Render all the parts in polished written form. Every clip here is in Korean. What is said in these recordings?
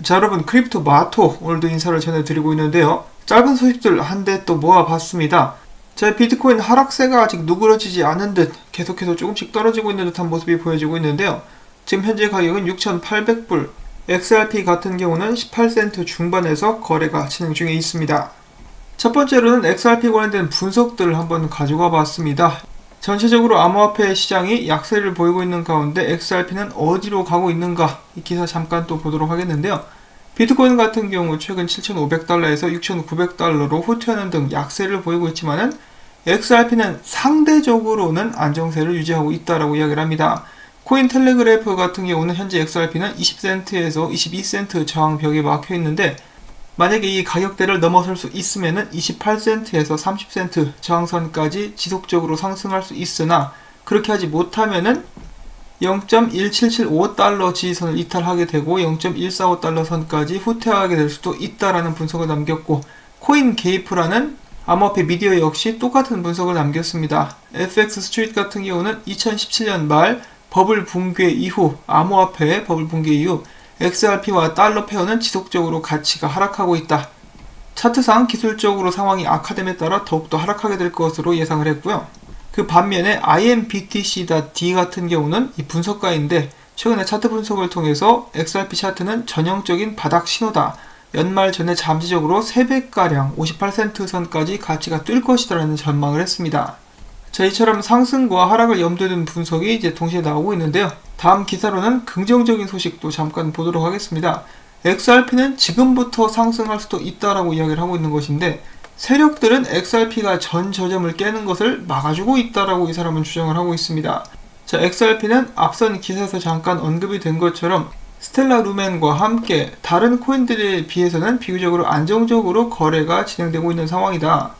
자, 여러분, 크립토 마토 오늘도 인사를 전해드리고 있는데요. 짧은 소식들 한 대 또 모아봤습니다. 자, 비트코인 하락세가 아직 누그러지지 않은 듯 계속해서 조금씩 떨어지고 있는 듯한 모습이 보여지고 있는데요. 지금 현재 가격은 6,800불, XRP 같은 경우는 18센트 중반에서 거래가 진행 중에 있습니다. 첫 번째로는 XRP 관련된 분석들을 한번 가져가 봤습니다. 전체적으로 암호화폐 시장이 약세를 보이고 있는 가운데 XRP는 어디로 가고 있는가, 이 기사 잠깐 또 보도록 하겠는데요. 비트코인 같은 경우 최근 7,500달러에서 6,900달러로 후퇴하는 등 약세를 보이고 있지만은 XRP는 상대적으로는 안정세를 유지하고 있다라고 이야기를 합니다. 코인텔레그래프 같은 경우는 현재 XRP는 20센트에서 22센트 저항벽에 막혀 있는데, 만약에 이 가격대를 넘어설 수 있으면은 28센트에서 30센트 저항선까지 지속적으로 상승할 수 있으나, 그렇게 하지 못하면은 0.1775달러 지지선을 이탈하게 되고 0.145달러 선까지 후퇴하게 될 수도 있다라는 분석을 남겼고, 코인게이프라는 암호화폐 미디어 역시 똑같은 분석을 남겼습니다. FX 스트리트 같은 경우는 2017년 말 버블 붕괴 이후, 암호화폐 버블 붕괴 이후 XRP와 달러 페어는 지속적으로 가치가 하락하고 있다. 차트상 기술적으로 상황이 악화됨에 따라 더욱더 하락하게 될 것으로 예상을 했고요. 그 반면에 IMBTC.D 같은 경우는 이 분석가인데, 최근에 차트 분석을 통해서 XRP 차트는 전형적인 바닥 신호다. 연말 전에 잠시적으로 3배가량 58센트 선까지 가치가 뛸 것이다라는 전망을 했습니다. 자, 이처럼 상승과 하락을 염두에 둔 분석이 이제 동시에 나오고 있는데요. 다음 기사로는 긍정적인 소식도 잠깐 보도록 하겠습니다. XRP는 지금부터 상승할 수도 있다라고 이야기를 하고 있는 것인데, 세력들은 XRP가 전 저점을 깨는 것을 막아주고 있다라고 이 사람은 주장을 하고 있습니다. 자, XRP는 앞선 기사에서 잠깐 언급이 된 것처럼 스텔라 루멘과 함께 다른 코인들에 비해서는 비교적으로 안정적으로 거래가 진행되고 있는 상황이다.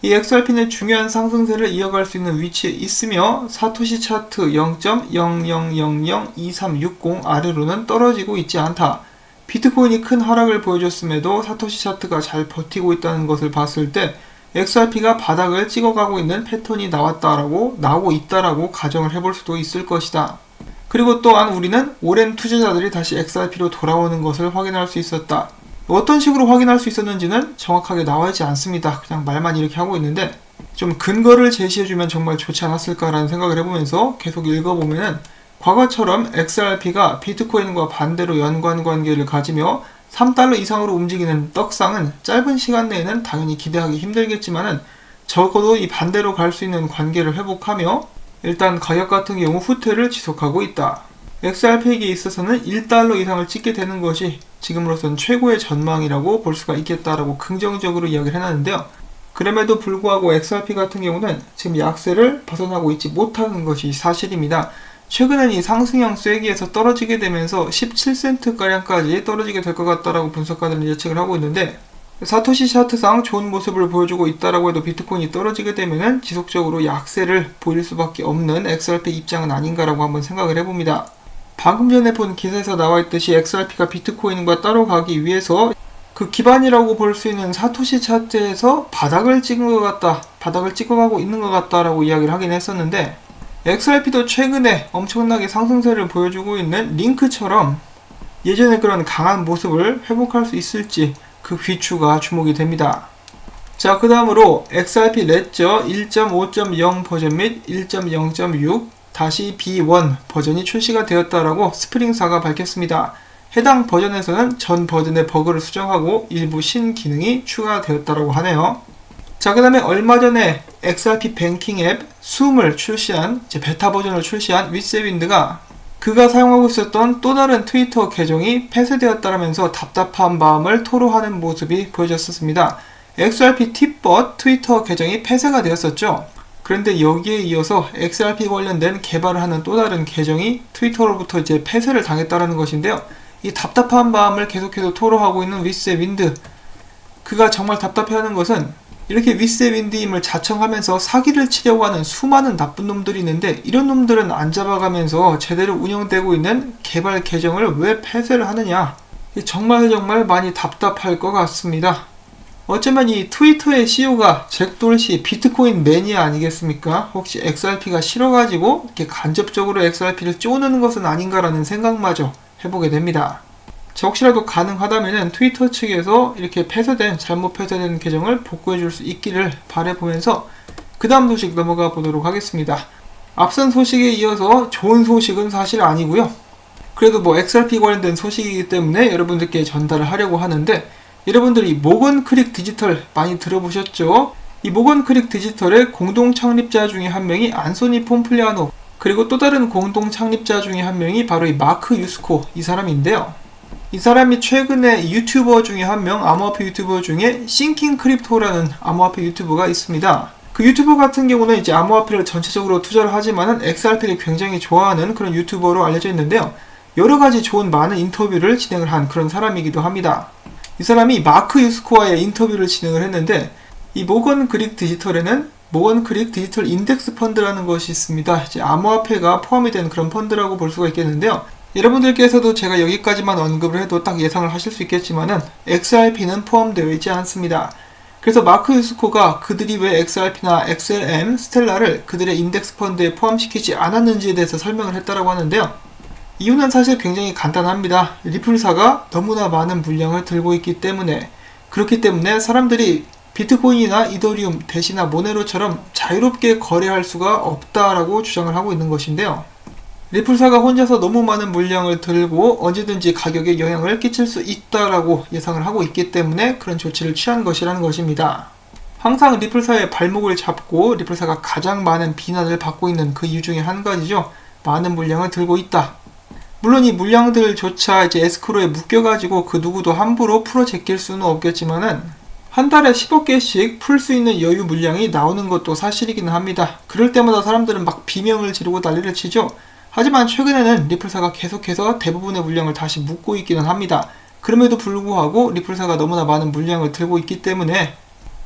이 XRP는 중요한 상승세를 이어갈 수 있는 위치에 있으며 사토시 차트 0.00002360 아래로는 떨어지고 있지 않다. 비트코인이 큰 하락을 보여줬음에도 사토시 차트가 잘 버티고 있다는 것을 봤을 때 XRP가 바닥을 찍어가고 있는 패턴이 나오고 있다라고 가정을 해볼 수도 있을 것이다. 그리고 또한 우리는 오랜 투자자들이 다시 XRP로 돌아오는 것을 확인할 수 있었다. 어떤 식으로 확인할 수 있었는지는 정확하게 나와 있지 않습니다. 그냥 말만 이렇게 하고 있는데, 좀 근거를 제시해주면 정말 좋지 않았을까라는 생각을 해보면서 계속 읽어보면은, 과거처럼 XRP가 비트코인과 반대로 연관관계를 가지며 3달러 이상으로 움직이는 떡상은 짧은 시간 내에는 당연히 기대하기 힘들겠지만은, 적어도 이 반대로 갈 수 있는 관계를 회복하며 일단 가격 같은 경우 후퇴를 지속하고 있다. XRP에게 있어서는 1달러 이상을 찍게 되는 것이 지금으로선 최고의 전망이라고 볼 수가 있겠다라고 긍정적으로 이야기를 해놨는데요. 그럼에도 불구하고 XRP 같은 경우는 지금 약세를 벗어나고 있지 못하는 것이 사실입니다. 최근엔 이 상승형 쐐기에서 떨어지게 되면서 17센트가량까지 떨어지게 될 것 같다라고 분석가들은 예측을 하고 있는데, 사토시 차트상 좋은 모습을 보여주고 있다라고 해도 비트코인이 떨어지게 되면은 지속적으로 약세를 보일 수밖에 없는 XRP 입장은 아닌가라고 한번 생각을 해봅니다. 방금 전에 본 기사에서 나와 있듯이 XRP가 비트코인과 따로 가기 위해서 그 기반이라고 볼 수 있는 사토시 차트에서 바닥을 찍은 것 같다, 바닥을 찍어가고 있는 것 같다라고 이야기를 하긴 했었는데, XRP도 최근에 엄청나게 상승세를 보여주고 있는 링크처럼 예전에 그런 강한 모습을 회복할 수 있을지 그 귀추가 주목이 됩니다. 자, 그 다음으로 XRP 레저 1.5.0 버전 및 1.0.6 B1 버전이 출시가 되었다라고 스프링사가 밝혔습니다. 해당 버전에서는 전 버전의 버그를 수정하고 일부 신기능이 추가되었다라고 하네요. 자, 그 다음에 얼마 전에 XRP 뱅킹 앱 숨을 출시한, 베타 버전을 출시한 윗세윈드가 그가 사용하고 있었던 또 다른 트위터 계정이 폐쇄되었다라면서 답답한 마음을 토로하는 모습이 보여졌었습니다. XRP 팁봇 트위터 계정이 폐쇄가 되었었죠. 그런데 여기에 이어서 XRP 관련된 개발을 하는 또 다른 계정이 트위터로부터 이제 폐쇄를 당했다라는 것인데요. 이 답답한 마음을 계속해서 토로하고 있는 윗세윈드, 그가 정말 답답해하는 것은 이렇게 윗세윈드임을 자청하면서 사기를 치려고 하는 수많은 나쁜 놈들이 있는데, 이런 놈들은 안 잡아가면서 제대로 운영되고 있는 개발 계정을 왜 폐쇄를 하느냐, 정말 많이 답답할 것 같습니다. 어쩌면 이 트위터의 CEO가 잭 돌시 비트코인 매니아 아니겠습니까? 혹시 XRP가 싫어가지고 이렇게 간접적으로 XRP를 쪼는 것은 아닌가라는 생각마저 해보게 됩니다. 자, 혹시라도 가능하다면 트위터 측에서 이렇게 잘못 폐쇄된 계정을 복구해 줄 수 있기를 바라보면서 그 다음 소식 넘어가 보도록 하겠습니다. 앞선 소식에 이어서 좋은 소식은 사실 아니고요. 그래도 뭐 XRP 관련된 소식이기 때문에 여러분들께 전달을 하려고 하는데, 여러분들이 모건 크릭 디지털 많이 들어보셨죠? 이 모건 크릭 디지털의 공동 창립자 중에 한 명이 안소니 폼플리아노, 그리고 또 다른 공동 창립자 중에 한 명이 바로 이 마크 유스코, 이 사람인데요. 이 사람이 최근에 유튜버 중에 한 명, 암호화폐 유튜버 중에 싱킹 크립토라는 암호화폐 유튜버가 있습니다. 그 유튜버 같은 경우는 이제 암호화폐를 전체적으로 투자를 하지만은 XRP를 굉장히 좋아하는 그런 유튜버로 알려져 있는데요. 여러 가지 좋은 많은 인터뷰를 진행을 한 그런 사람이기도 합니다. 이 사람이 마크 유스코와의 인터뷰를 진행을 했는데, 이 모건 크릭 디지털에는 모건 크릭 디지털 인덱스 펀드라는 것이 있습니다. 이제 암호화폐가 포함이 된 그런 펀드라고 볼 수가 있겠는데요. 여러분들께서도 제가 여기까지만 언급을 해도 딱 예상을 하실 수 있겠지만은 XRP는 포함되어 있지 않습니다. 그래서 마크 유스코가 그들이 왜 XRP나 XLM, 스텔라를 그들의 인덱스 펀드에 포함시키지 않았는지에 대해서 설명을 했다라고 하는데요. 이유는 사실 굉장히 간단합니다. 리플사가 너무나 많은 물량을 들고 있기 때문에, 그렇기 때문에 사람들이 비트코인이나 이더리움, 대시나 모네로처럼 자유롭게 거래할 수가 없다라고 주장을 하고 있는 것인데요. 리플사가 혼자서 너무 많은 물량을 들고 언제든지 가격에 영향을 끼칠 수 있다라고 예상을 하고 있기 때문에 그런 조치를 취한 것이라는 것입니다. 항상 리플사의 발목을 잡고 리플사가 가장 많은 비난을 받고 있는 그 이유 중에 한 가지죠. 많은 물량을 들고 있다. 물론 이 물량들조차 이제 에스크로에 묶여가지고 그 누구도 함부로 풀어 제낄 수는 없겠지만은 한 달에 10억 개씩 풀 수 있는 여유 물량이 나오는 것도 사실이기는 합니다. 그럴 때마다 사람들은 막 비명을 지르고 난리를 치죠. 하지만 최근에는 리플사가 계속해서 대부분의 물량을 다시 묶고 있기는 합니다. 그럼에도 불구하고 리플사가 너무나 많은 물량을 들고 있기 때문에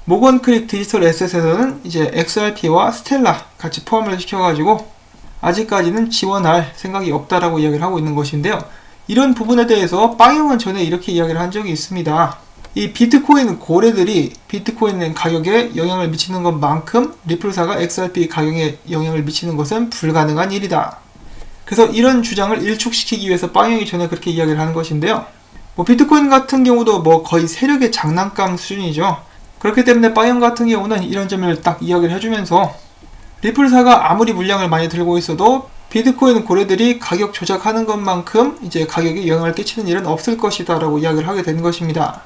모건 크릭 디지털 에셋에서는 이제 XRP와 스텔라 같이 포함을 시켜가지고 아직까지는 지원할 생각이 없다라고 이야기를 하고 있는 것인데요. 이런 부분에 대해서 빵형은 전에 이렇게 이야기를 한 적이 있습니다. 이 비트코인 고래들이 비트코인 가격에 영향을 미치는 것만큼 리플사가 XRP 가격에 영향을 미치는 것은 불가능한 일이다. 그래서 이런 주장을 일축시키기 위해서 빵형이 전에 그렇게 이야기를 하는 것인데요. 비트코인 같은 경우도 거의 세력의 장난감 수준이죠. 그렇기 때문에 빵형 같은 경우는 이런 점을 딱 이야기를 해주면서 리플사가 아무리 물량을 많이 들고 있어도 비트코인 고래들이 가격 조작하는 것만큼 이제 가격에 영향을 끼치는 일은 없을 것이다 라고 이야기를 하게 된 것입니다.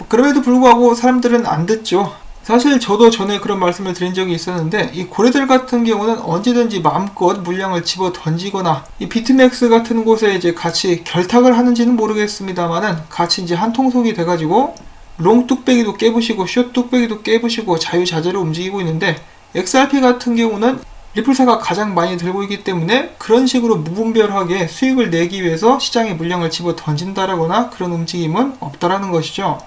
그럼에도 불구하고 사람들은 안 듣죠. 사실 저도 전에 그런 말씀을 드린 적이 있었는데, 이 고래들 같은 경우는 언제든지 마음껏 물량을 집어 던지거나 이 비트맥스 같은 곳에 이제 같이 결탁을 하는지는 모르겠습니다만은 같이 이제 한 통속이 돼가지고 롱 뚝배기도 깨부시고 숏 뚝배기도 깨부시고 자유자재로 움직이고 있는데, XRP 같은 경우는 리플사가 가장 많이 들고 있기 때문에 그런 식으로 무분별하게 수익을 내기 위해서 시장에 물량을 집어 던진다라거나 그런 움직임은 없다라는 것이죠.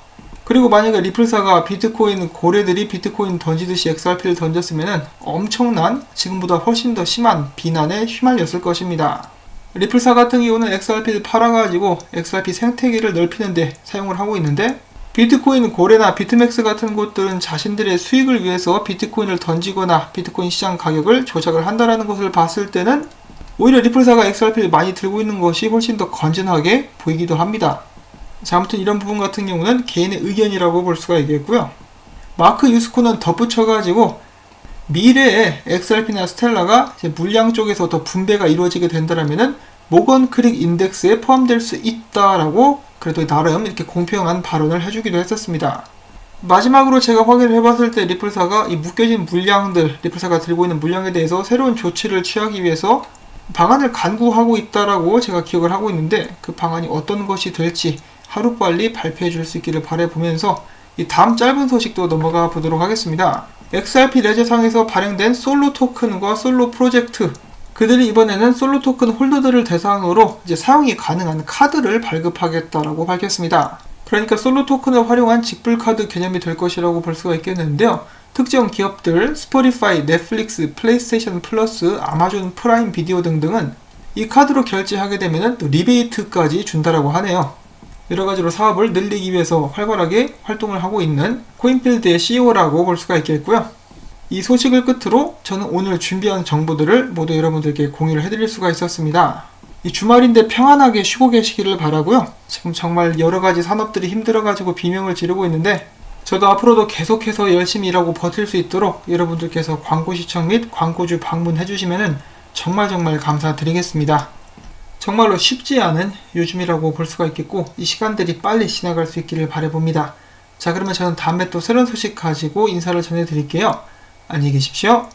그리고 만약에 리플사가 비트코인 고래들이 비트코인 던지듯이 XRP를 던졌으면 엄청난, 지금보다 훨씬 더 심한 비난에 휘말렸을 것입니다. 리플사 같은 경우는 XRP를 팔아가지고 XRP 생태계를 넓히는데 사용을 하고 있는데, 비트코인 고래나 비트맥스 같은 곳들은 자신들의 수익을 위해서 비트코인을 던지거나 비트코인 시장 가격을 조작을 한다는 것을 봤을 때는 오히려 리플사가 XRP를 많이 들고 있는 것이 훨씬 더 건전하게 보이기도 합니다. 자, 아무튼 이런 부분 같은 경우는 개인의 의견이라고 볼 수가 있겠고요. 마크 유스코는 덧붙여가지고 미래에 XRP나 스텔라가 이제 물량 쪽에서 더 분배가 이루어지게 된다면은 모건 크릭 인덱스에 포함될 수 있다라고 그래도 나름 이렇게 공평한 발언을 해주기도 했었습니다. 마지막으로 제가 확인을 해봤을 때 리플사가 이 묶여진 물량들, 리플사가 들고 있는 물량에 대해서 새로운 조치를 취하기 위해서 방안을 간구하고 있다라고 제가 기억을 하고 있는데, 그 방안이 어떤 것이 될지 하루빨리 발표해 줄 수 있기를 바라보면서 이 다음 짧은 소식도 넘어가 보도록 하겠습니다. XRP 레저상에서 발행된 솔로 토큰과 솔로 프로젝트, 그들이 이번에는 솔로 토큰 홀더들을 대상으로 이제 사용이 가능한 카드를 발급하겠다라고 밝혔습니다. 그러니까 솔로 토큰을 활용한 직불카드 개념이 될 것이라고 볼 수가 있겠는데요. 특정 기업들, 스포티파이, 넷플릭스, 플레이스테이션 플러스, 아마존 프라임 비디오 등등은 이 카드로 결제하게 되면 또 리베이트까지 준다라고 하네요. 여러가지로 사업을 늘리기 위해서 활발하게 활동을 하고 있는 코인필드의 CEO라고 볼 수가 있겠고요. 이 소식을 끝으로 저는 오늘 준비한 정보들을 모두 여러분들께 공유를 해드릴 수가 있었습니다. 이 주말인데 평안하게 쉬고 계시기를 바라고요. 지금 정말 여러 가지 산업들이 힘들어가지고 비명을 지르고 있는데 저도 앞으로도 계속해서 열심히 일하고 버틸 수 있도록 여러분들께서 광고 시청 및 광고주 방문해 주시면은 정말 감사드리겠습니다. 정말로 쉽지 않은 요즘이라고 볼 수가 있겠고 이 시간들이 빨리 지나갈 수 있기를 바라봅니다. 자, 그러면 저는 다음에 또 새로운 소식 가지고 인사를 전해드릴게요. 안녕히 계십시오.